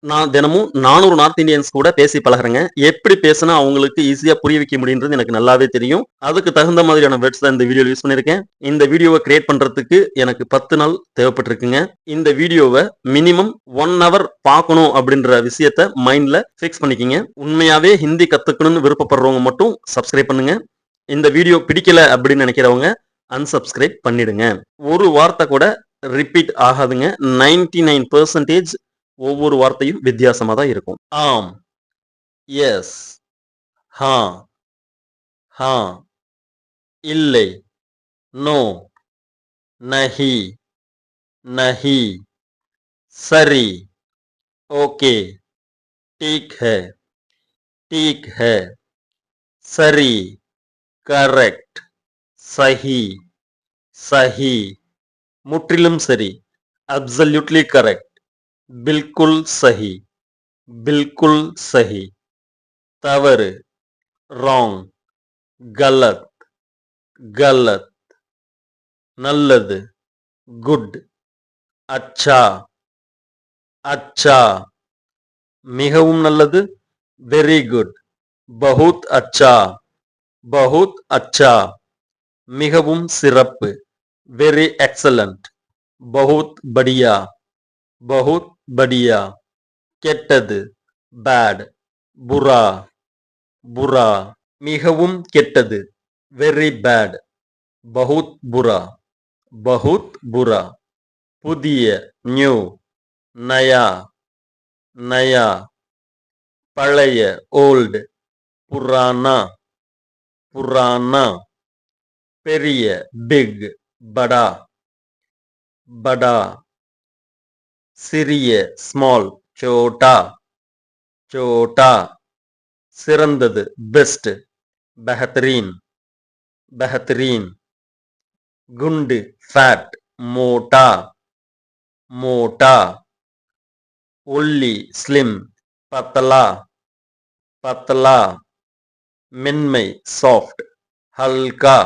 நான் தினமும் 400 north Indians கூட பேசி பழகுறேங்க. எப்படி பேசுனா அவங்களுக்கு ஈஸியா புரிய வைக்க முடியுன்றது எனக்கு நல்லாவே தெரியும். அதுக்கு தகுந்த மாதிரியான வேர்ட்ஸ் தான் இந்த வீடியோல யூஸ் பண்ணியிருக்கேன். இந்த வீடியோவ கிரியேட் பண்றதுக்கு எனக்கு 10 நாள் தேவைப்பட்டிருக்குங்க. இந்த வீடியோவ மினிமம் 1 ஹவர் பார்க்கணும் அப்படின்ற விஷயத்த மைண்ட்ல ஃபிக்ஸ் பண்ணிக்கிங்க. உண்மையாவே ஹிந்தி கத்துக்கணும்னு விருப்பப்படுறவங்க மட்டும் சப்ஸ்கிரைப் பண்ணுங்க. இந்த வீடியோ பிடிக்கல அப்படின்னு நினைக்கிறவங்க அன்சப்ஸ்கிரைப் பண்ணிடுங்க. ஒரு வார்த்தை கூட ரிப்பீட் ஆகாதுங்க. 99% ஒவ்வொரு வார்த்தையும் வித்தியாசமா தான் இருக்கும். ஆம், எஸ், ஹா, ஹா, இல்லை, நோ, நஹி, நஹி, சரி, ஓகே, ठीक है, ठीक है, சரி, கரெக்ட், சஹி, சஹி, முற்றிலும் சரி, அப்சல்யூட்லி கரெக்ட், பில்குல் சஹி, பில்குல் சஹி, தவறு, ராங், கலத், கலத், நல்லது, குட், அச்சா, அச்சா, மிகவும் நல்லது, வெரி குட், பஹுத் அச்சா, பஹுத் அச்சா, மிகவும் சிறப்பு, வெரி எக்ஸலண்ட், பஹுத் படியா, பஹுத் படியா, கெட்டது, பேட், புரா, புரா, மிகவும் கெட்டது, வெரி பேட், பஹுத் புரா, பஹுத் புரா, புதிய, நியூ, நயா, நயா, பழைய, ஓல்டு, புரானா, புரானா, பெரிய, பிக், படா, படா, சிறிய, ஸ்மால், சோட்டா, சோட்டா, சிறந்தது, பெஸ்ட், பெஹத்ரீன், பெஹத்ரீன், குண்டு, ஃபேட், மோட்டா, மோட்டா, ஒல்லி, ஸ்லிம், பத்தலா, பத்தலா, மென்மை, சாஃப்ட், ஹல்கா,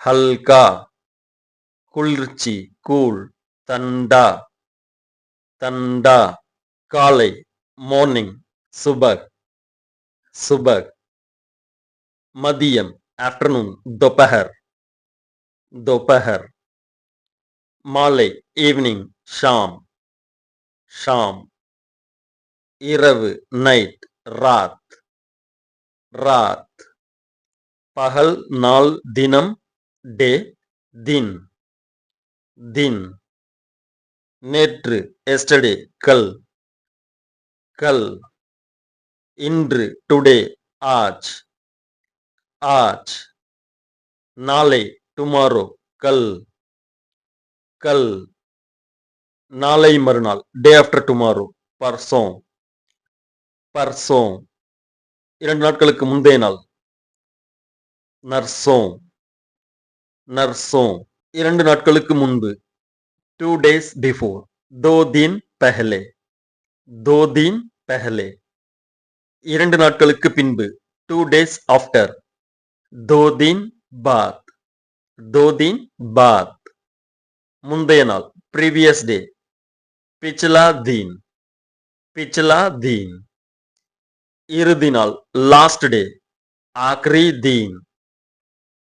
ஹல்கா, குளிர்ச்சி, கூல், தண்டா, தண்டா, காலை, மார்னிங், சுபக், சுபக், மதியம், ஆஃப்டர்நூன், दोपहर, दोपहर, மாலை, ஈவினிங், ஷாம், ஷாம், இரவு, நைட், ராத், ராத், பகல், நாள், தினம், டே, தின், தின், நேற்று, எஸ்டர்டே, கல், கல், இன்று, டுடே, ஆஜ், ஆஜ், நாளை, டுமாரோ, கல், கல், நாளை மறுநாள், டே ஆஃப்டர் டுமாரோ, பர்சோம், பர்சோம், 2 நாட்களுக்கு முந்தைய நாள், நர்சோம், நர்சோம், 2 நாட்களுக்கு முன்பு, 2 days before, 2 दिन पहले, 2 दिन पहले, 2 நாட்களுக்கு பின்பு, 2 days after, 2 दिन बाद, 2 दिन बाद, முந்தைய நாள், previous day, पिछला दिन, पिछला दिन, இறுதி நாள், last day, आखिरी दिन,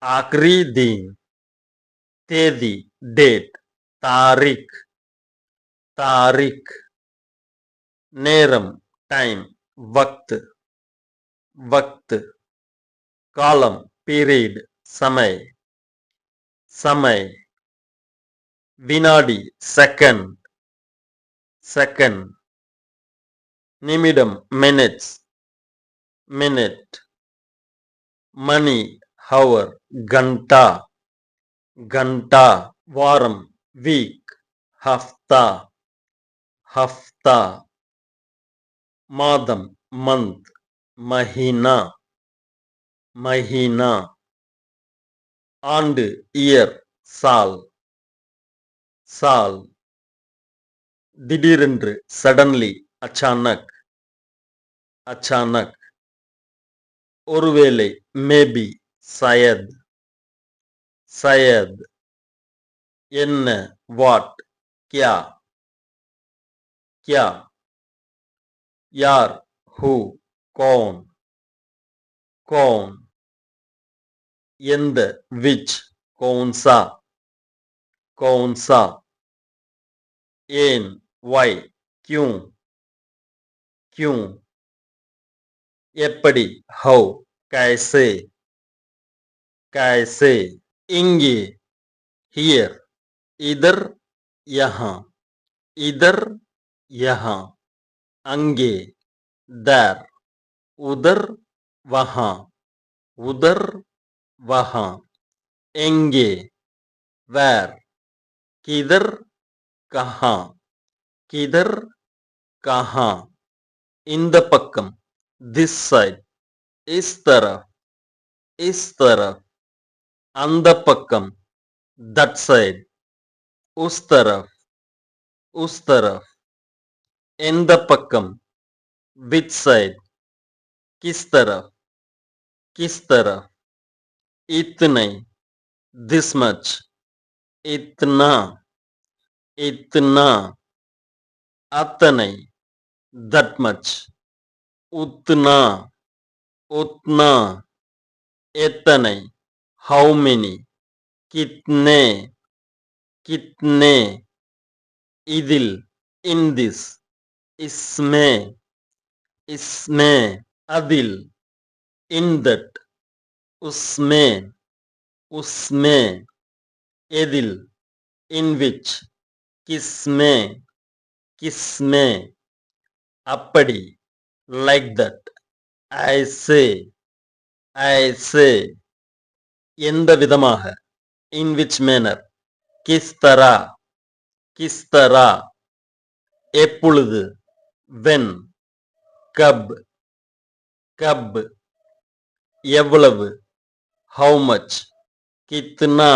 आखिरी दिन, தேதி, date, तारीख, तारीख, நேரம், டைம், वक्त, वक्त, காலம், பீரியட், समय, समय, வினாடி, செகண்ட், செகண்ட், நிமிடம், மினிட்ஸ், மினிட், மணி, ஹவர், கண்டா, கண்டா, வாரம், வீக், ஹஃப்தா, ஹஃப்தா, மாதம், மந்த், மஹீனா, மஹீனா, ஆண்டு, இயர், சால், சால், திடீரென்று, சடன்லி, அச்சானக், அச்சானக், ஒருவேளை, மேபி, சயத், சயத், என்ன, வாட், கியா, கியா, யார், who, कौन, कौन, எந்த, which, कौन सा, कौन सा, ஏன், why, क्यों, क्यों, எப்படி, how, कैसे, कैसे, இங்கே, here, इधर, यहाँ, इधर, यहाँ, அங்கே, there, उधर, वहाँ, उधर, वहाँ, எங்கே, where, किधर, कहाँ, किधर, कहाँ, இந்த பக்கம், this side, इस तरफ, इस तरफ, அந்த பக்கம், that side, उस तरफ, उस तरफ, எந்த பக்கம், which side, किस तरफ, किस तरफ, इतने, this much, इतना, इतना, अतने, that much, उतना, उतना, एतने, how many, कितने, कितने, इदिल, in this, इसमें, इसमें, अदिल, in that, उसमें, उसमें, एदिल, in which, किसमें, किसमें, அப்படி, like that, ऐसे, ऐसे, எந்த விதமாக, in which manner, किस तरह, किस तरह, எப்பொழுது, when, कब, कब, எவ்வளவு, how much, कितना,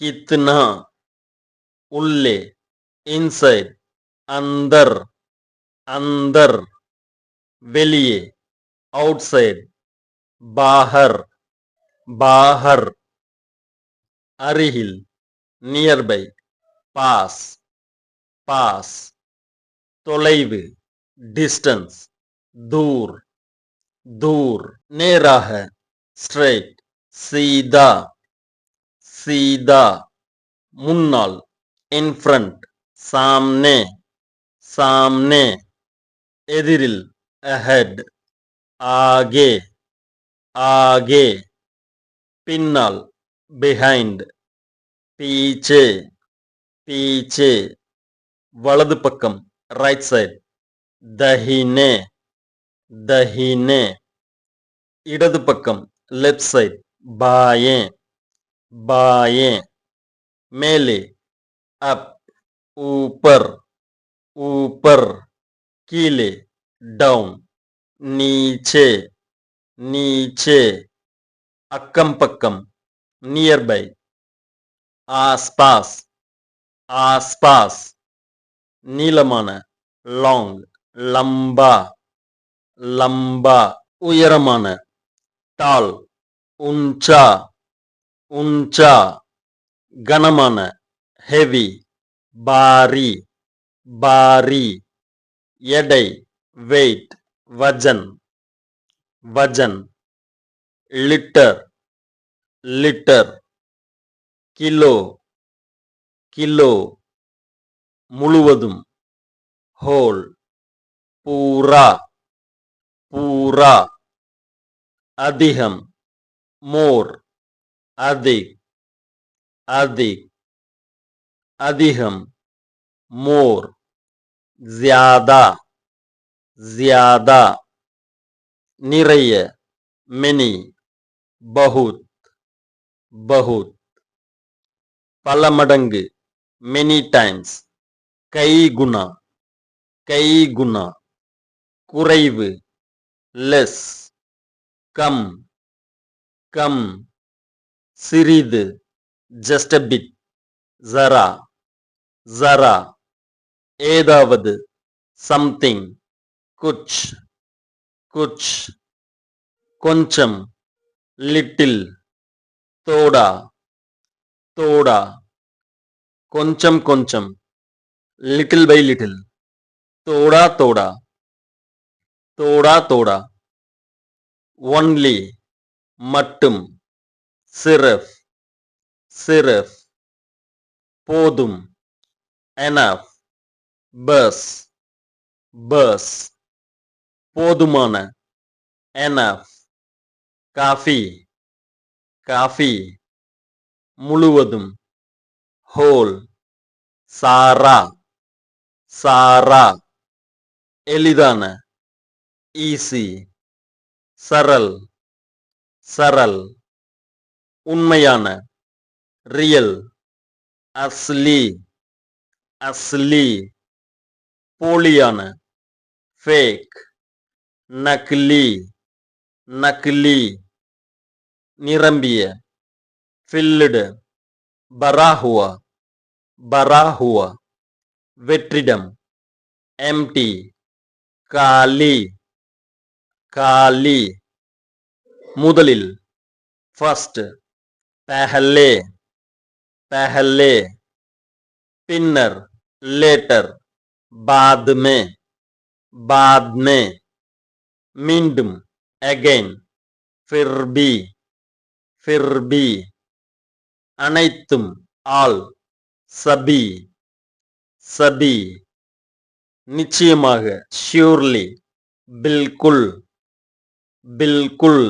कितना, உள்ளே, inside, अंदर, अंदर, வெளியே, outside, बाहर, बाहर, அருகில், nearby, pass, pass, தொலைவு, distance, दूर, दूर, நேராக, straight, सीधा, सीधा, முன்னால், in front, सामने, सामने, எதிரில், ahead, आगे, आगे, பின்னால், behind, पीछे, पीछे, வலது பக்கம், right side, दाहिने, दाहिने, இடது பக்கம், left side, बाएं, बाएं, மேலே, up, ऊपर, ऊपर, கீழே, down, नीचे, नीचे, அக்கம் பக்கம், nearby, आसपास, आसपास, நீளமான, long, लंबा, लंबा, உயரமான, tall, ऊंचा, ऊंचा, கனமான, heavy, भारी, भारी, எடை, weight, वजन, वजन, liter, liter, கிலோ, கிலோ, முழுவதும், whole, पूरा, पूरा, அதிகம், more, अधिक, अधिक, अधिகம், more, ज्यादा, ज्यादा, நிறைய, many, बहुत, बहुत, பல மடங்கு, many times, கை குணா, கை குணா, குறைவு, less, கம், கம், சிறிது, just a bit, ஜரா, ஜரா, ஏதாவது, something, குச், குச், கொஞ்சம், little, தோடா, தோடா, கொஞ்சம் கொஞ்சம், little by little, தோடா தோடா, தோடா தோடா ஒன்லி மட்டும் சிர்ஃப் சிர்ஃப் போதும் எனஃப் பஸ் பஸ் போதுமான எனஃப் காஃபி காஃபி முழுவதும் ஹோல் சாரா சாரா எளிதான ஈஸி சரல் சரல் உண்மையான ரியல் அஸ்லி அஸ்லி போலியான ஃபேக் நக்லி நக்லி நிரம்பிய ஃபில்லுடு பராஹுவா பராஹுவா வெற்றிடம் எம்டி காலி காலி முதலில் ஃபர்ஸ்ட் பஹலே பஹலே பின்னர் லேட்டர் बाद में மீண்டும் again फिर भी அனைத்தும் all சபி சபி நிச்சயமாக surely பில்குல் பில்குல்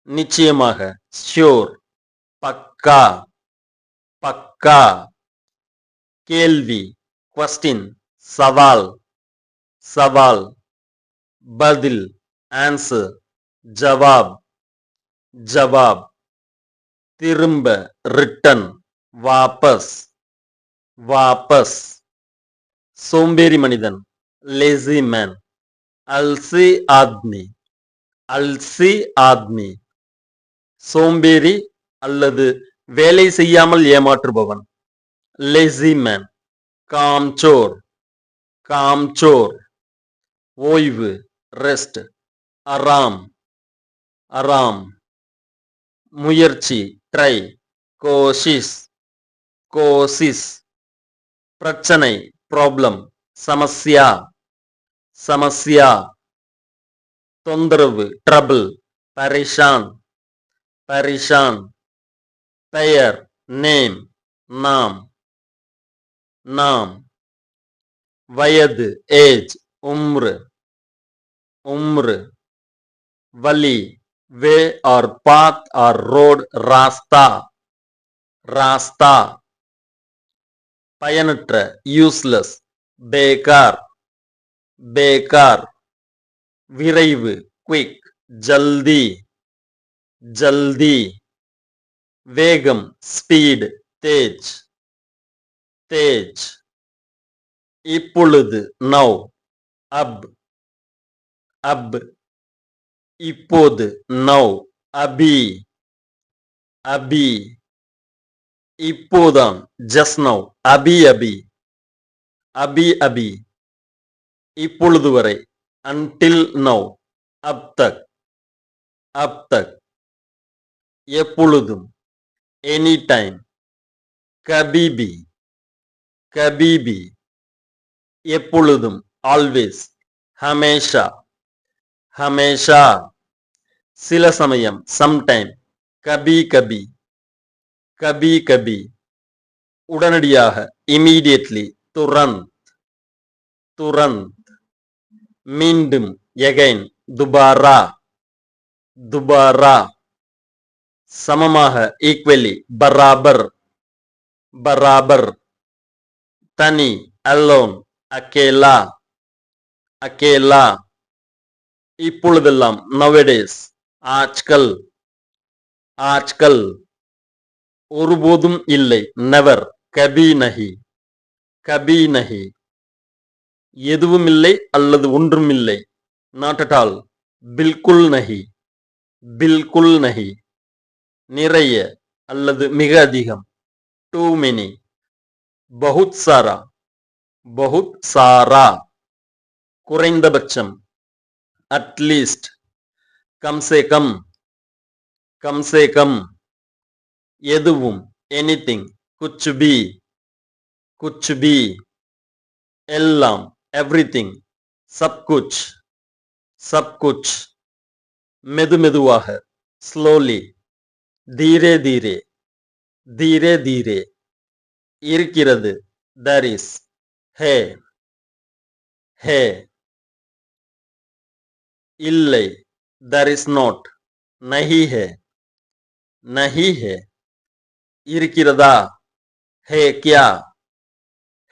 நிச்சயமாக sure பக்கா பக்கா கேள்வி question சவால் சவால் பதில் ஆன்சர் ஜவாப் ஜவாப் திரும்ப ரிட்டன் வாபஸ் வாபஸ் சோம்பேறி மனிதன் லேசி மேன் அல்சி ஆத்மி அல்சி ஆத்மி சோம்பேறி அல்லது வேலை செய்யாமல் ஏமாற்றுபவன் லேசி மேன் காம்சோர் காம்சோர் ஓய்வு ரெஸ்ட் அராம் அராம் முயற்சி ட்ரை கோஷிஸ் கோசிஸ் பிரச்சனை ப்ராப்ளம் சமஸ்யா சமஸ்யா தொந்தரவு ட்ரபிள் பரிஷான் பரிஷான் பெயர் நேம் நாம் நாம் வயது ஏஜ் உம்ரு உம்ரு வழி way or path R road Raasta Raasta பயனற்ற யூஸ்லெஸ் பேகார் பேகார் விரைவு குவிக் ஜல்தி ஜல்தி வேகம் ஸ்பீட் தேஜ் தேஜ் இப்பொழுது நவ் அப் அப் இப்போது நவ் அபி அபி இப்போதான் ஜஸ்ட் நவ் அபி அபி அபி அபி இப்பொழுது வரை அன்டில் நவ் அப் தக் எப்பொழுதும் எனி டைம் கபீபி கபீபி எப்பொழுதும் ஆல்வேஸ் ஹமேஷா ஹமேஷா சில சமயம் சம்டைம் கபி கபி கபி கபி உடனடியாக இமீடியட்லி துரந்த் துரந்த் மீண்டும் எகைன் துபாரா துபாரா சமமாக ஈக்வலி பராபர் பராபர் தனி அலோன் அகேலா அகேலா இப்பொழுதெல்லாம் நவடேஸ் ஆஜ்கல் ஆஜ்கல் ஒருபோதும் இல்லை நெவர் கபி நஹி கபி நஹி எதுவும் இல்லை அல்லது ஒன்றும் இல்லை நாட் அட் ஆல் பில்குல் நஹி பில்குல் நஹி நிறைய அல்லது மிக அதிகம் டூ மெனி பகுத் சாரா பகுத் சாரா குறைந்தபட்சம் அட்லீஸ்ட் கம்சே கம் எதுவும் எனிதிங் குச் பி எல்லாம் எவ்ரிதிங் சப் குச் सब कुछ மெது மெதுவாக slowly धीरे धीरे धीरे धीरे இருக்கிறது there is है है இல்லை there is not नहीं है नहीं है இருக்கிறதா है क्या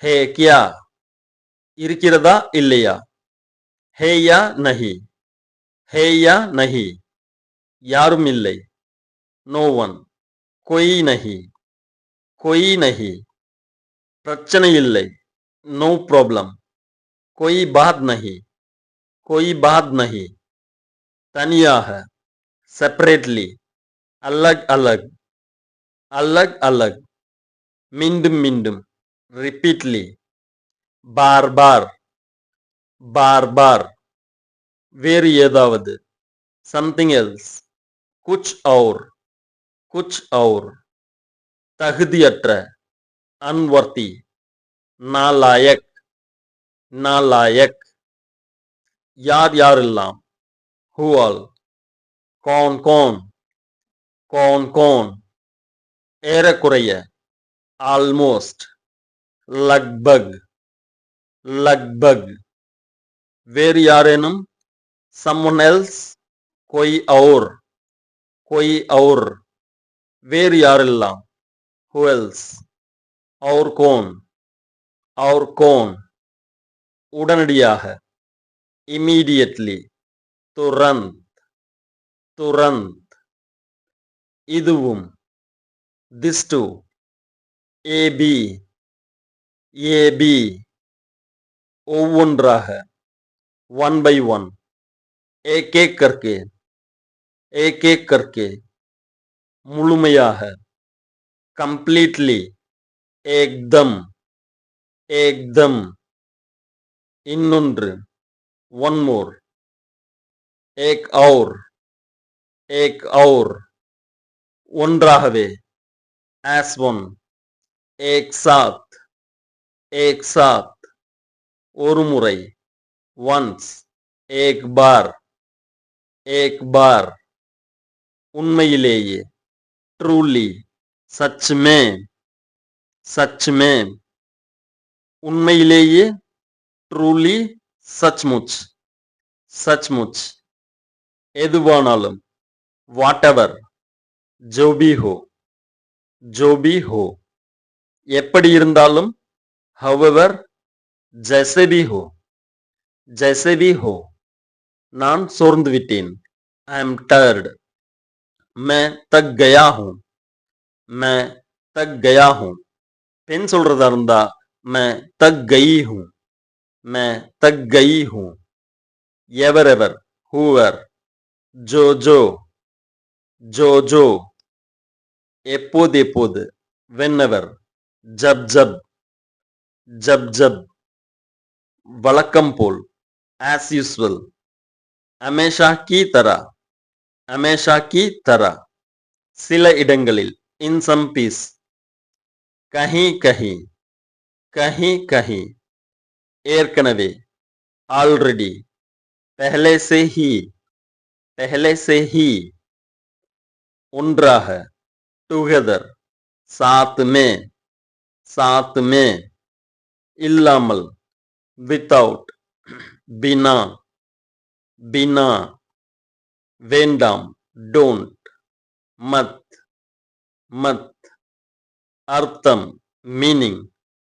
है क्या இருக்கிறதா இல்லையா है या नहीं है या नहीं யாரும் இல்லை no one कोई नहीं कोई नहीं பிரச்சனை இல்லை no problem कोई बात नहीं कोई बात नहीं தனியாக separately अलग अलग अलग अलग மீண்டும் மீண்டும் repeatedly बार बार बार बार வேறு ஏதாவது something else कुछ और தகுதியற்ற unworthy नालायक नालायक யார் யாரெல்லாம் who all कौन कौन कौन कौन ஏறக்குறைய almost लगभग लगभग வேறு யாரேனும் someone else कोई और வேறு யாரெல்லாம் who else और कौन உடனடியாக immediately तुरंत तुरंत இதுவும் this too ab ஒவ்வொன்றாக one by one एक एक करके முழுமையாக completely एकदम இன்னொன்று one more एक और ஒன்றாகவே as one एक साथ ஒரு முறை once एक बार உண்மையிலேயே truly सच में உண்மையிலேயே truly सचमुच எதுவானாலும் whatever जो भी हो எப்படி இருந்தாலும் however जैसे भी हो நான் சோர்ந்து விட்டேன் I am tired मैं तक गया हूं பெண் சொல்றதா இருந்தா मैं तक गई हूं ever whoever जो எப்போது whenever जब வழக்கம் போல் as usual हमेशा की तरह சில இடங்களில் in some piece कहीं ஏற்கனவே already पहले से ही ஒன்றாக together साथ में இல்லாமல் without बिना வேண்டாம் don't मत अर्थम meaning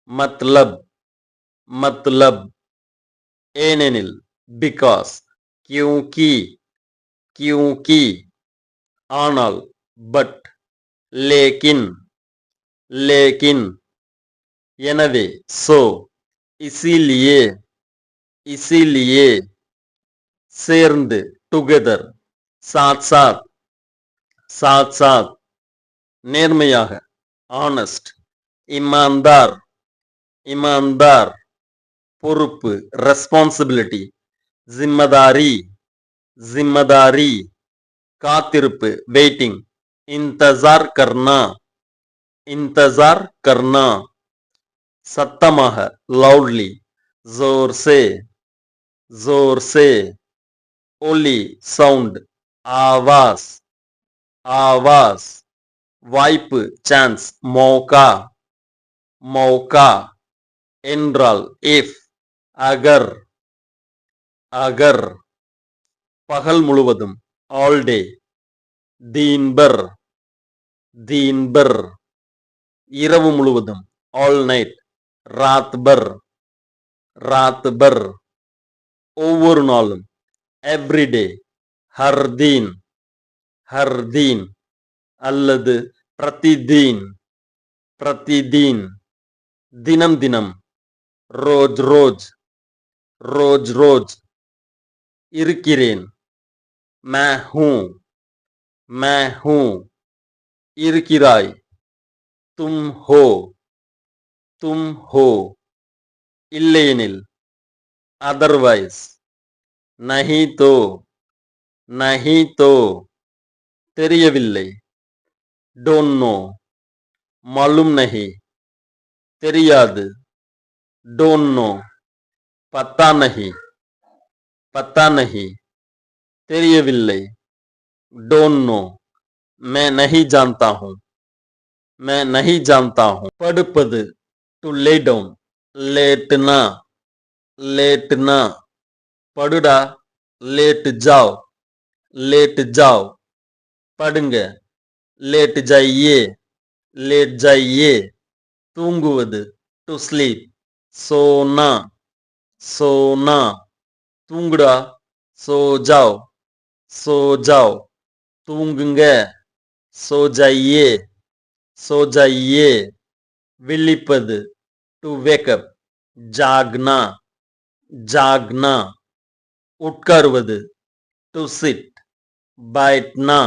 मतलब ஏனெனில் because क्योंकि ஆனால் but लेकिन எனவே so इसीलिए சேர்ந்து together साथ நேர்மையாக honest ईमानदार பொறுப்பு responsibility जिम्मेदारी காத்திருப்பு waiting इंतजार करना சத்தமாக loudly जोर से ஒலி சவுண்ட் ஆவாஸ் ஆவாஸ் வாய்ப்பு சான்ஸ் மௌகா மௌகா என்றால் இஃப் அகர் அகர் பகல் முழுவதும் ஆல் டே தீன்பர் தீன்பர் இரவு முழுவதும் ஆல் நைட் ராத்பர் ராத்பர் ஒவ்வொரு நாளும் எவ்ரிடே ஹர்தீன் ஹர்தீன் அல்லது பிரதிதீன் பிரதிதீன் தினம் தினம் ரோஜ் ரோஜ் ரோஜ் ரோஜ் இருக்கிறேன் मैं हूं मैं हूं இருக்கிறாய் தும் ஹோ தும் ஹோ இல்லையெனில் அதர்வைஸ் நஹி தோ நஹி தோ தெரியவில்லை டோன்ட் நோ மாலூம் நஹி தெரியாது டோன்ட் நோ பத்தா நஹி பத்தா நஹி தெரியவில்லை डोंट नो मैं नहीं जानता हूं मैं नहीं जानता हूं படுப்பது டு லே டவுன் लेटना लेटना படுடா लेट जाओ लेट जाओ படுங்க लेट जाइए लेट जाइए தூங்குவது டு ஸ்லீப் सोना सोना தூங்குடா सो जाओ सो जाओ தூங்குங்க सो जाइए सो जाइए விழிப்பது டு வேக்கப் ஜாக்னா ஜாக்னா உட்காருவது டு சிட் बैठना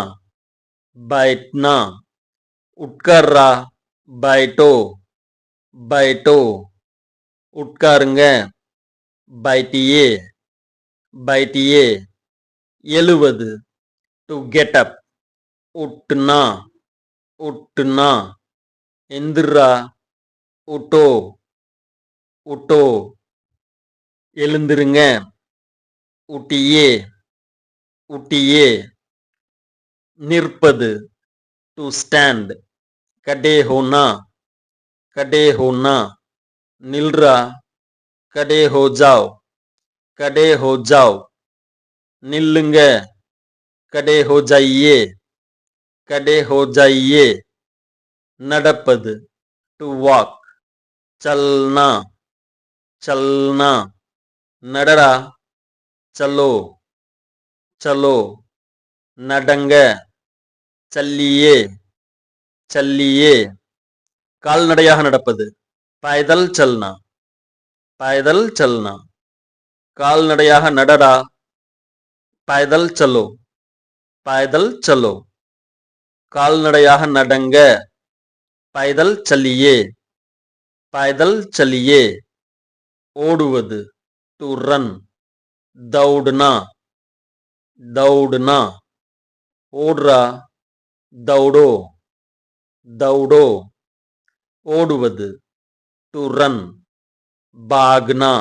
बैठना உட்கார்றா बैठो बैठो உட்காருங்க बैठिए बैठिए எழுவது டு கெட் அப் உட்னா உட்னா எந்திரா உட்டோ உட்டோ எழுந்திருங்க உட்டியே உட்டியே நிற்பது டு ஸ்டாண்ட் கடே ஹோனா கடே ஹோனா நில்ரா கடே ஹோ ஜாவ் கடே ஹோ ஜாவ் நில்லுங்க கடே ஹோ ஜாயியே கடே ஹோ ஜாயியே நடப்பது டு வாக் சல்னா சல்னா நடடா சலோ சலோ நடங்க சல்லியே சல்லியே கால்நடையாக நடப்பது पैदल चलना पैदल चलना கால்நடையாக நடடா पैदल चलो पैदल चलो கால்நடையாக நடங்க पैदल चलिए पैदल चलिए ஓடுவது டு ரன் दौड़ना दौड़ना ஓடுறா दौड़ो दौड़ो ஓடுவது டு ரன் भागना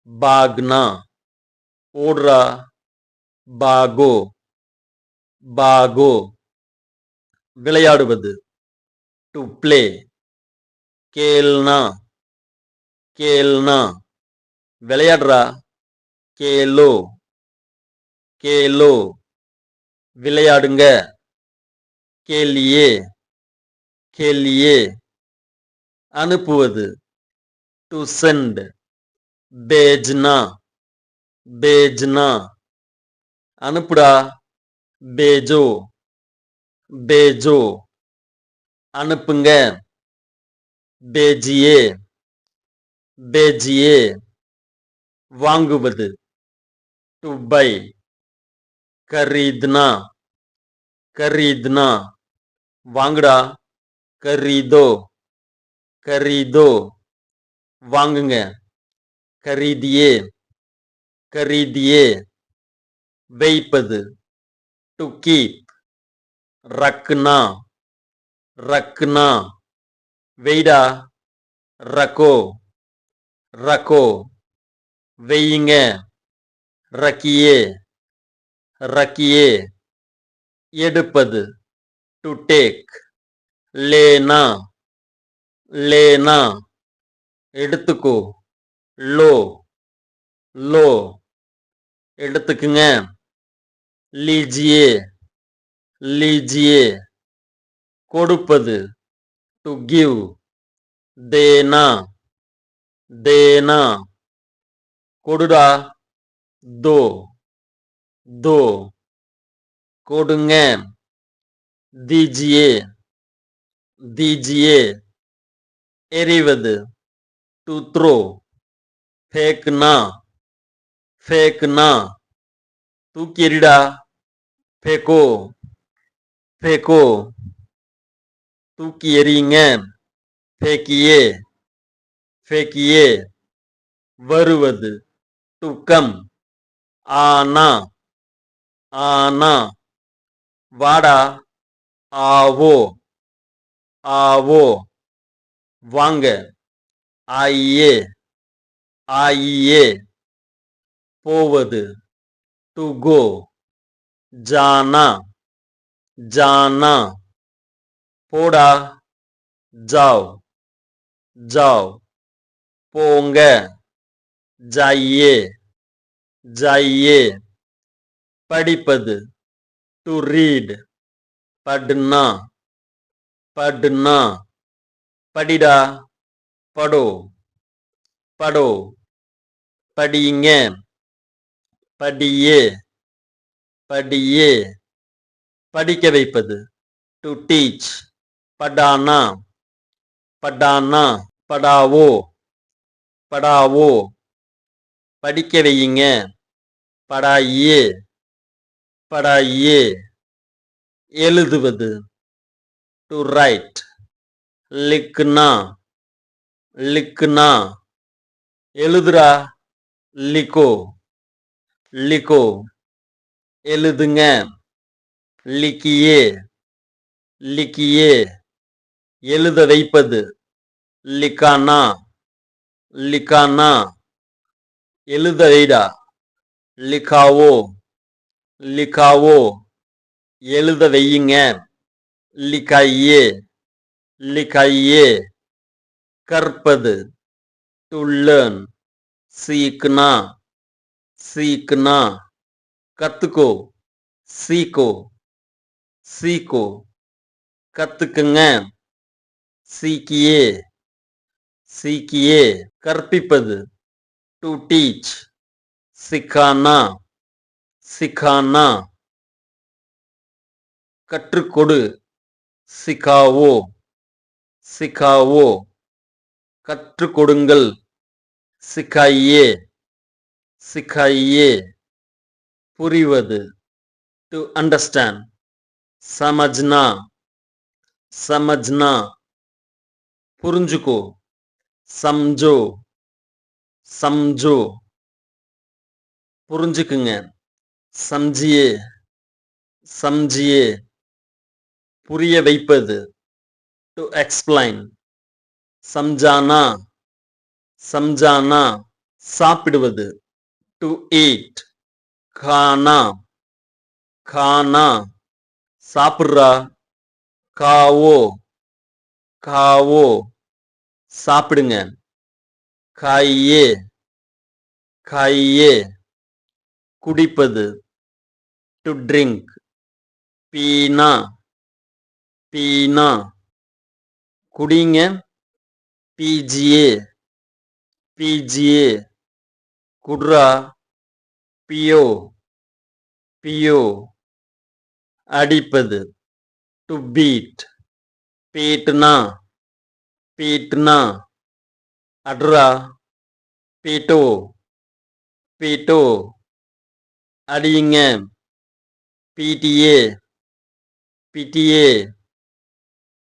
भागना ஓடுறா भागो भागो விளையாடுவது டு பிளே கேல்னா கேல்னா விளையாடுறா கேலோ கேலோ விளையாடுங்க கேலியே கேலியே அனுப்புவது டு சென்ட் பேஜ்னா பேஜ்னா அனுப்புடா பேஜோ பேஜோ அனுப்புங்க பேஜியே பேஜியே வாங்குவது டு பை खरीदना खरीदना வாங்குடா खरीदो खरीदो வாங்குங்க खरीदिए खरीदिए வைப்பது டு கீப் रखना रखना வெய்டா रखो रखो வையுங்க रखिए रखिए எடுப்பது to take लेना लेना எடுத்துக்கோ लो लो எடுத்துக்குங்க लीजिए लीजिए கொடுப்பது to give देना देना கொடுடா दो दो கொடுங்க दीजिए दीजिए எறிவது to throw फेंकना फेंकना தூக்கி எறிடா फेंको फेंको தூக்கி எறியுங்க फेंकिए फेंकिए வருவது to come आना आना வாடா आवो आवो வாங்க आइए आइए போவது to go जाना जाना போடா जाओ जाओ போங்க जाइए जाइए படிப்பது to read पढ़ना पढ़ना படிடா पढ़ो पढ़ो படிங்க படியே படியே படிக்க வைப்பது to teach पढ़ाना पढ़ाना पढ़ावो पढ़ावो படிக்க வையுங்க पढ़ाइए पढ़ाइए எழுதுவது to write लिखना लिखना எழுதுடா लिखो लिखो எழுதுங்க लिखिए लिखिए எழுத வைப்பது लिखाना लिखाना எழுத வைடா लिखाओ लिखाओ எழுத வையுங்க लिखाइए लिखाइए கற்பது to learn सीखना सीखना கத்துக்கோ सीखो सीखो கத்துக்குங்க सीखिए सीखिए கற்பிப்பது to teach सिखाना सिखाना கற்றுக்கொடு सिखाओ सिखाओ கற்றுக் கொடுங்கள் सिखाइए सिखाइए புரிவது to understand समझना समझना புரிஞ்சுக்கோ समझो समझो புரிஞ்சுக்குங்க समझिए समझिए புரிய வைப்பது to explain समझाना समझाना சாப்பிடுவது to eat खाना खाना சாப்பிடுறா खाओ खाओ சாப்பிடுங்க खाइए खाइए குடிப்பது to drink पीना पीना குடிங்க पीजिए पीजिए குட்ரா पियो पियो அடிப்பது to beat पीटना पीटना அட்ரா पीटो पीटो அடியுங்க पीटिए पीटिए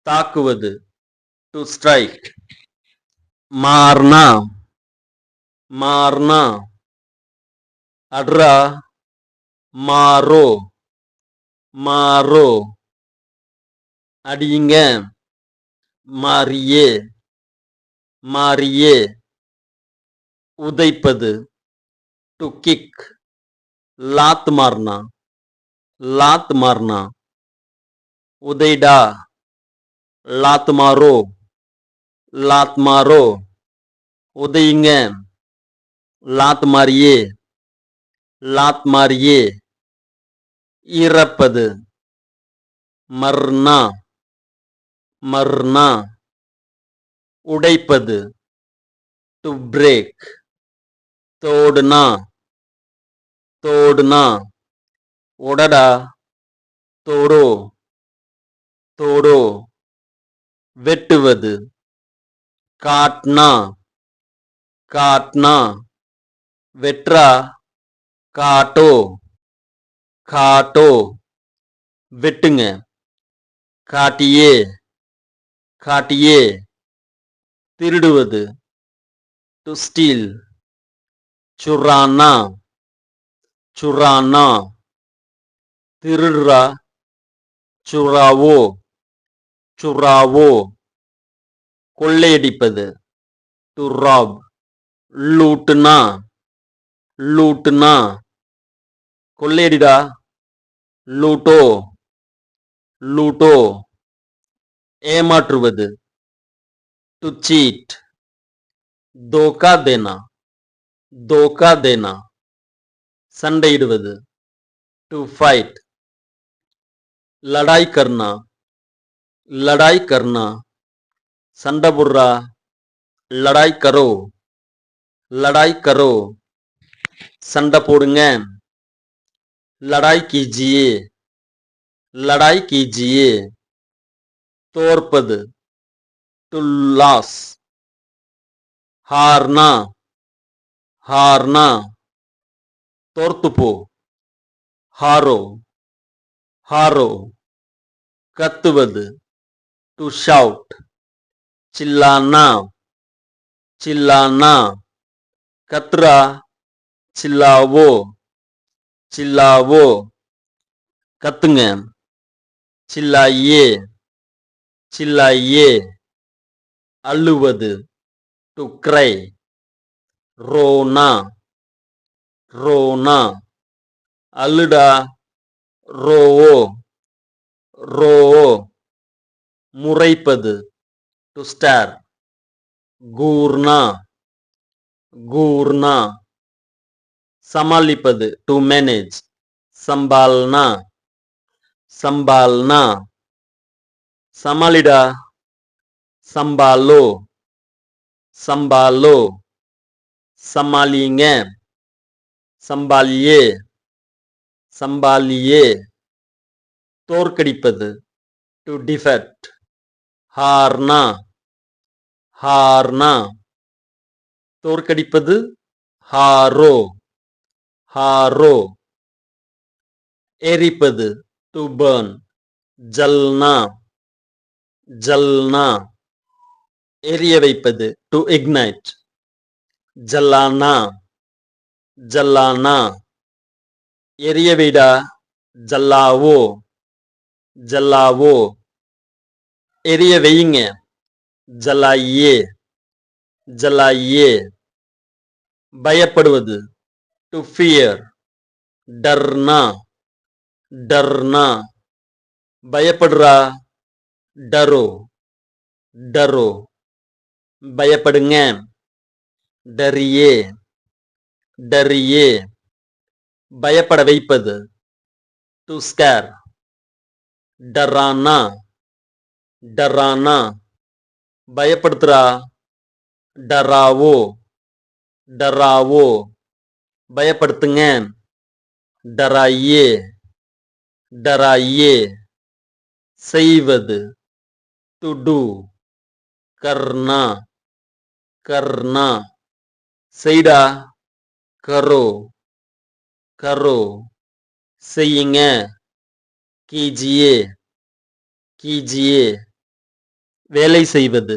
தாக்குவது to strike मारना मारना अड्रा मारो मारो अडिंग मारिए मारिए उदैपது to kick लात मारना लात मारना उदैडा लात मारो लात मारो उदैயுங்க लात मारिए लात मारिए இறப்பது मरना मरना उடைப்பது to break तोड़ना तोड़ना उड़डा तोड़ो तोड़ो வெட்டுவது काटना काटना வெட்றா काटो काटो வெட்டுங்க काटिए काटिए திருடுவது to steal चुराना चुराना திருடுறா चुरावो चुरावो கொள்ளையடிப்பது to rob लूटना लूटना கொள்ளையடிடா लूटो लूटो ஏமாற்றுவது to cheat धोखा देना धोखा देना சண்டையிடுவது to fight लड़ाई करना சண்டை போடுறா लड़ाई करो சண்டை போடுங்க लड़ाई कीजिए தோற்பது to loss हारना தோர்த்துப்போ हारो கத்துவது to shout चिल्लाना कतरा चिल्लावो कத்துங்க चिल्लाइए அழுவது to cry रोना அழுடா रोवो முறைப்பது to stare गूरना சமாளிப்பது to manage संभालना சமாளிடா संभालो संभालिए தோற்கடிப்பது to defeat हारना தோற்கடிப்பது हारो எரிப்பது to burn जलना எரிய வைப்பது to ignite जलाना எரிய வைடா जलावो எரிய வையுங்க जलाइए பயப்படுவது to fear डरना பயப்படுறா डरो பயப்படுங்க डरिए பயப்பட வைப்பது to scare डराना பயப்படுத்துறா डरावो பயப்படுத்துங்க डराइए செய்வது to do करना செய்டா करो செய்யுங்க कीजिए வேலை செய்வது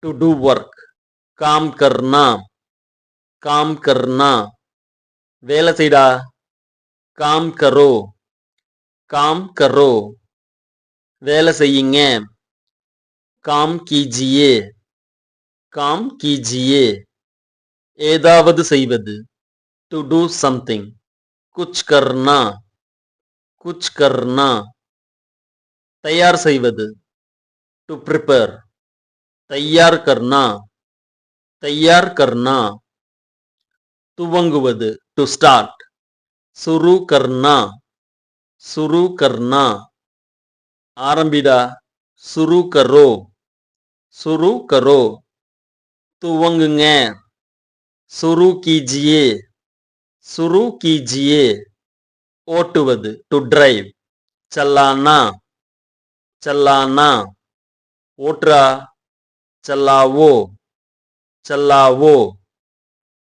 to do work काम करना வேலை செய்டா काम करो வேலை செய்யுங்க काम कीजिए ஏதாவது செய்வது to do something कुछ करना कुछ करना तैयार செய்வது to prepare तैयार करना तैयार करना துவங்குவது to start शुरू करना शुरू करना ஆரம்பிடா शुरू करो शुरू करो துவங்குங்க शुरू कीजिए शुरू कीजिए ஓட்டுவது to drive चलाना चलाना ஓட்றா चलावो चलावो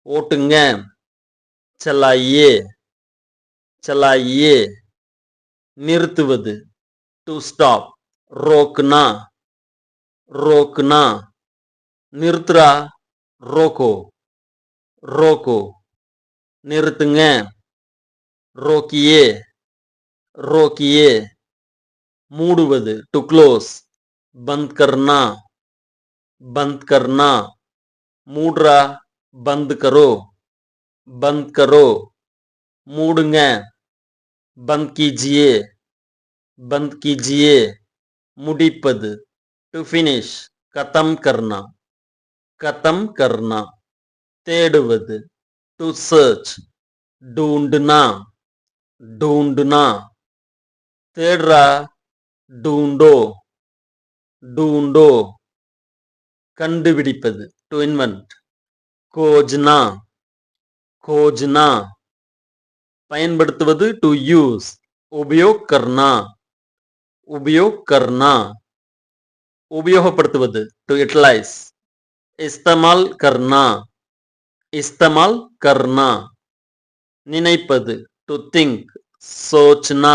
ஓட்டுங்க चलाइए चलाइए நிறுத்துவது to stop रोकना रोकना நிறுத்துறா रोको रोको நிறுத்துங்க रोकिए रोकिए மூடுவது to close बंद करना बंद करना மூடுறா बंद करो बंद करो மூடுங்க बंद कीजिए बंद कीजिए முடிப்பது to finish खत्म करना खत्म करना தேடுவது to search ढूंढना ढूंढना தேடுறா ढूंढो ढूंढो கண்டுபிடிப்பது to invent खोजना खोजना பயன்படுத்துவது to use उपयोग करना उपयोग करना உபயோகப்படுத்துவது to utilize इस्तेमाल करना इस्तेमाल करना நினைப்பது to think सोचना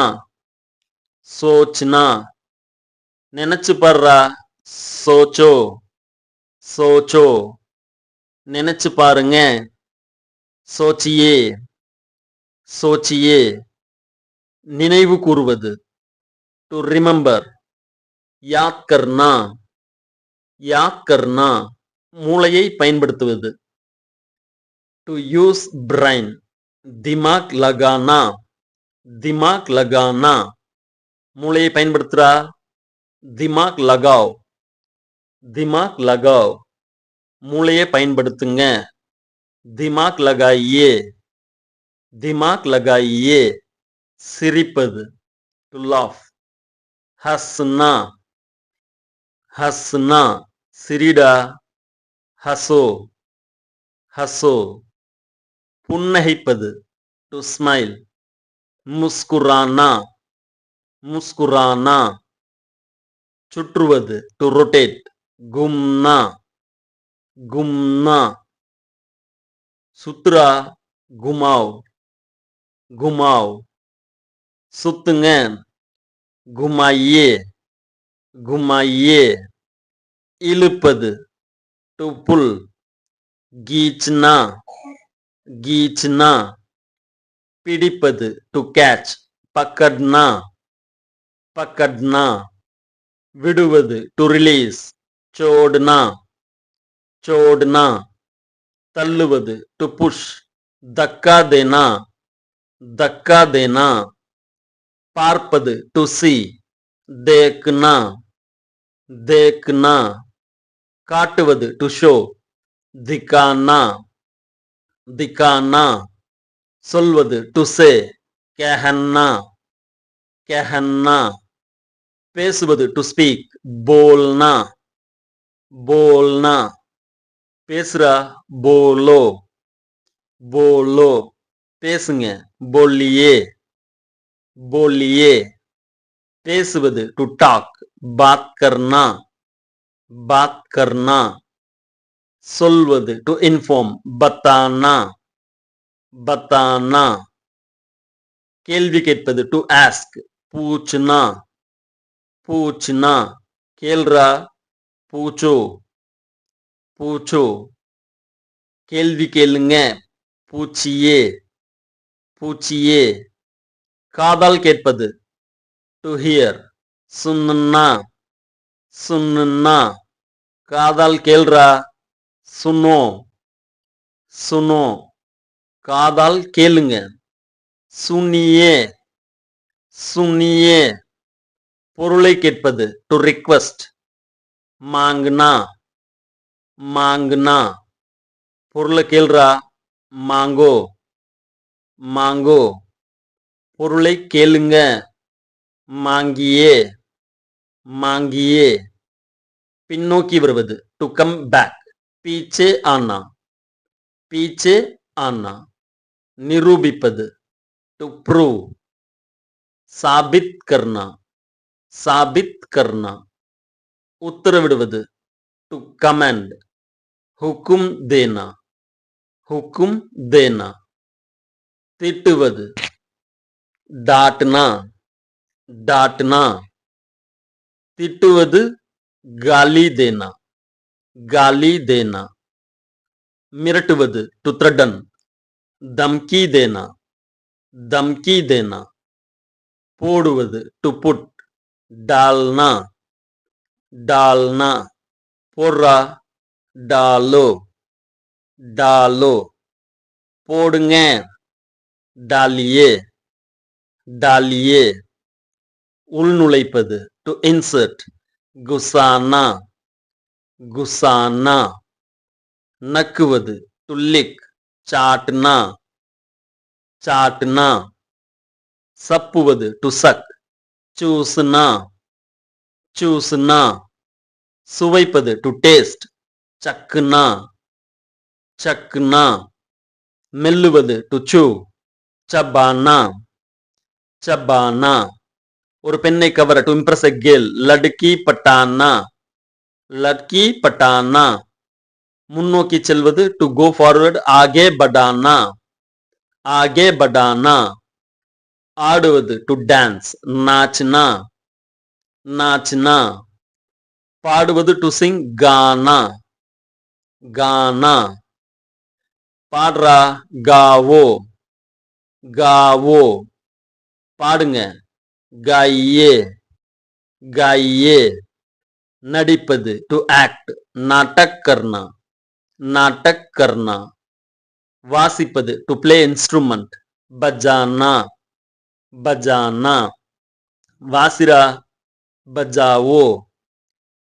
सोचना நினைச்சு பாருடா सोचो सोचो நினைச்சு பாருங்க सोचिए सोचिए நினைவு கூறுவது to remember याद करना याद करना மூளையை பயன்படுத்துவது to use brain दिमाग लगाना दिमाग लगाना மூளையை பயன்படுத்துறா दिमाग लगाओ दिमाग लगाओ மூளையை பயன்படுத்துங்க दिमाग लगाइए दिमाग लगाइए சிரிப்பது to laugh हंसना हंसना சிரிடா हंसो हंसो புன்னகைப்பது to smile मुस्कुराना मुस्कुराना சுற்றுவது to rotate घूमना घूमना சுத்துறா घुमाओ घुमाओ சுத்துங்க घुमाइए घुमाइए இழுப்பது to pull खींचना खींचना பிடிப்பது to catch पकड़ना पकड़ना விடுவது to release छोड़ना छोड़ना तल्लुவது to push धक्का देना धक्का देना பார்ப்பது to see देखना देखना காட்டுவது to show दिखाना दिखाना சொல்வது to say कहना कहना பேசுவது to speak बोलना बोलना பேசுறா बोलो बोलो பேசுங்க बोलिए बोलिए பேசுவது to talk बात करना बात करना சொல்வது to inform बताना बताना கேள்வி கேட்பது to ask पूछना पूछना கேள்றா पूछो पूछो கேள்வி கேளுங்க पूछिए पूछिए காதால் கேட்பது to hear सुनना सुनना காதால் கேள்றா सुनो सुनो காதால் கேளுங்க सुनिए सुनिए பொருளை கேட்பது டு ரிக்வெஸ்ட். மாங்னா மாங்னா பொருளை கேள்றா மாங்கோ மாங்கோ பொருளை கேளுங்க மாங்கியே மாங்கியே பின்னோக்கி வருவது டு கம் பேக் பீச்சே ஆனா பீச்சே ஆனா நிரூபிப்பது டு ப்ரூவ் சாபித் கர்னா சாபித் கர்னா உத்தரவிடுவது டு கமெண்ட் ஹுக்கும் தேனா ஹுக்கும் தேனா திட்டுவது டாட்னா டாட்னா திட்டுவது காலி தேனா காலி தேனா மிரட்டுவது டு த்ரெட்டன் தம்கி தேனா தம்கி தேனா போடுவது டு புட் டால்னா டால்னா போடுறா டாலோ டாலோ போடுங்க டாலியே டாலியே உள்நுழைப்பது டு இன்சர்ட் குசானா குசானா நக்குவது டு லிக் சாட்னா சாட்னா சப்புவது டு சக் சூஸ்னா சூஸ்னா சுவைப்பது டு டேஸ்ட் சக்குனா சக்குனா மெல்லுவது டு சூ சபானா சபானா ஒரு பெண்ணை கவர டு இம்ப்ரெஸ் எ கேர்ள் லட்கி பட்டானா லட்கி பட்டானா முன்னோக்கி செல்வது to go forward Aake படானா Aake படானா ஆடுவது டு டான்ஸ் நாச்னா நாச்னா பாடுவது டு சிங் கானா கானா பாடுறா காவோ காவோ பாடுங்க காயே காயே நடிப்பது டு ஆக்ட் நாட்டக் கர்னா நாட்டக் கர்னா வாசிப்பது டு பிளே இன்ஸ்ட்ருமெண்ட் பஜானா பஜானா வாசிரா பஜாவோ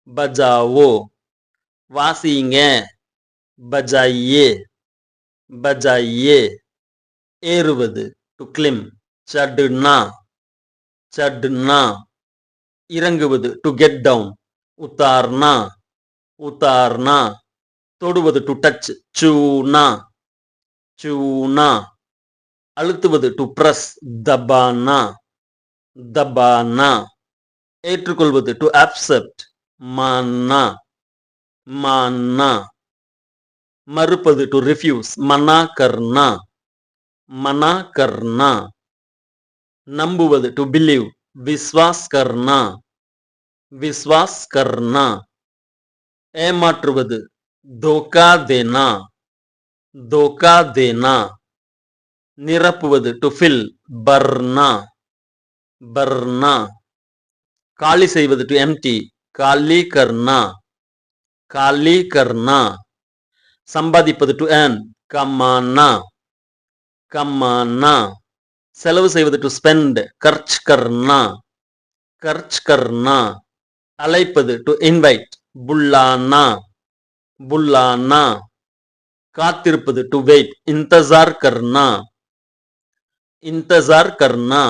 பஜாவோ வாசிங்க பஜாயே பஜாயே ஏறுவது டு கிளிம் சடுனா சடுனா இறங்குவது டு கெட் டவுன் உத்தார்னா உத்தார்னா தொடுவது டு டச் சூனா சூனா அழுத்துவது டு பிரஸ் தபானா தபானா ஏற்றுக்கொள்வது டு அக்செப்ட் மான்னா மான்னா மறுப்பது டு ரிஃப்யூஸ் மனா கர்னா மனா கர்னா நம்புவது டு பிலீவ் விஸ்வாஸ் கர்னா விஸ்வாஸ் கர்னா ஏமாற்றுவது தோகா தேனா தோகா தேனா நிரப்புவது டு ஃபில் பர்னா பர்னா காலி செய்வது டு எம்டி காலி கர்னா காலி கர்னா சம்பாதிப்பது டு ஏர்ன் கமானா கமானா செலவு செய்வது டு ஸ்பெண்ட் கர்ச் கர்னா கர்ச் கர்னா அழைப்பது டு இன்வைட் புல்லானா புல்லானா காத்திருப்பது டு வெயிட் இந்தசார் கர்னா இந்தசார் கர்னா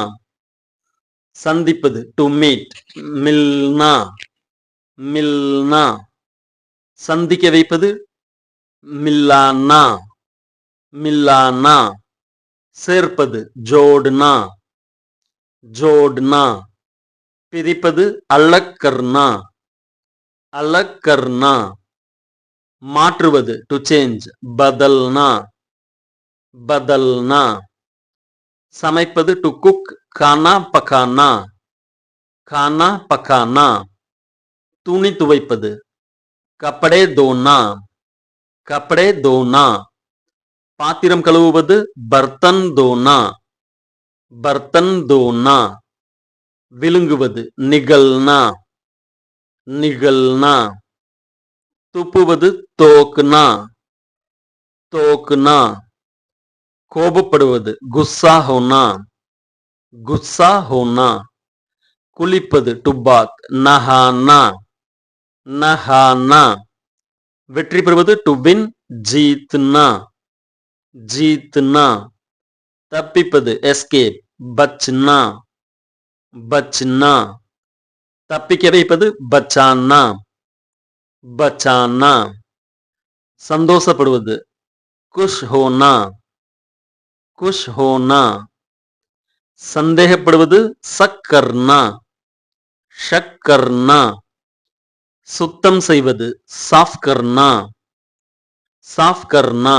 சந்திப்பது டு மீட் மில்னா மில்னா சந்திக்க வைப்பது மில்லானா மில்லானா சேர்ப்பது ஜோடுனா ஜோடுனா பிரிப்பது அலக்கர்னா அலக்கர்னா மாற்றுவது டு சேஞ்ச் பதல்னா பதல்னா சமைப்பது டு குக் கானா பகானா கானா பகானா துணி துவைப்பது கப்படே தோனா கப்படே தோனா பாத்திரம் கழுவுவது பர்த்தன் தோனா பர்த்தன் தோனா விழுங்குவது நிகழ்னா நிகழ்னா துப்புவது தோக்குனா தோக்குனா கோபப்படுவது குஸ்ஸா ஹோனா गुस्सा होना, குளிப்பது டு பாத், நஹானா, நஹானா, வெற்றி பெறுவது டு வின், ஜீத்னா, ஜீத்னா, தப்பிப்பது எஸ்கேப், பச்னா, பச்னா, தப்பிக்க வைப்பது பச்சானா, பச்சானா, சந்தோஷப்படுவது குஷ் ஹோனா, குஷ் ஹோனா, சந்தேகப்படுவது சக்கர்னா, ஷக்கர்னா, சுத்தம் செய்வது சாஃப் கர்னா, சாஃப் கர்னா,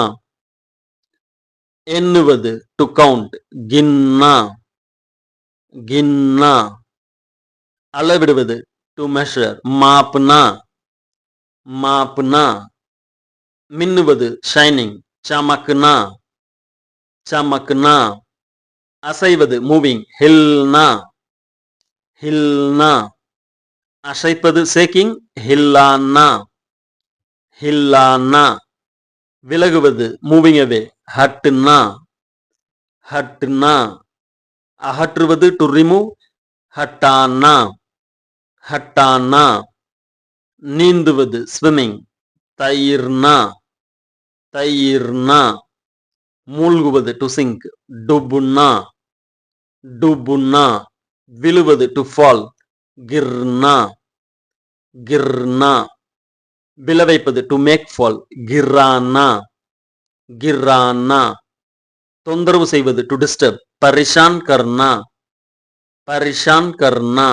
எண்ணுவது டு கவுண்ட், கின்னா, கின்னா, அளவிடுவது டு மெஷர், மாப்னா, மாப்னா, மின்னுவது ஷைனிங், சமக்னா, சமக்னா, அசைவது மூவிங், ஹில்னா, ஹில்னா, அசைப்பது சேக்கிங், ஹில்லானா, ஹில்லானா, விலகுவது மூவிங் அவே, ஹட்னா, ஹட்னா, அகற்றுவது டு ரிமூவ், ஹட்டானா, ஹட்டானா, நீந்துவது ஸ்விம்மிங், தயிர்னா, தயிர்னா, மூழ்குவது டு சிங்க், டுபுனா, டுபுனா, விழுவது டு ஃபால், கிர்னா, கிர்னா, விழ வைப்பது டு மேக் ஃபால், கிரானா, கிரானா, தொந்தரவு செய்வது டு டிஸ்டர்ப், பரிஷான் கர்னா, பரிஷான் கர்னா,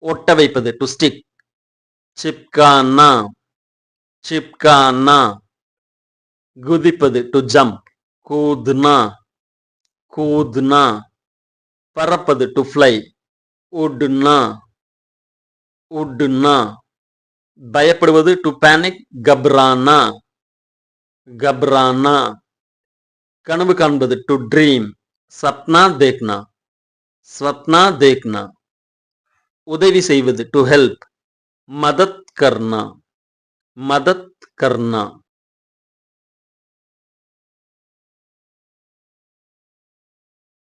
ஒட்ட வைப்பது டு ஸ்டிக், சிப்கானா, சிப்கானா, குதிப்பது டு ஜம்ப், கூத்னா, கூத்னா, பறப்பது டு ஃப்ளை, உட்னா, உட்னா, பயப்படுவது டு பேனிக், கப்ரானா, கப்ரானா, கனவு காண்பது டு ட்ரீம், சப்னா தேக்னா, ஸ்வப்னா தேக்னா, உதவி செய்வது டு ஹெல்ப், மதத் கர்னா, மதத் கர்னா,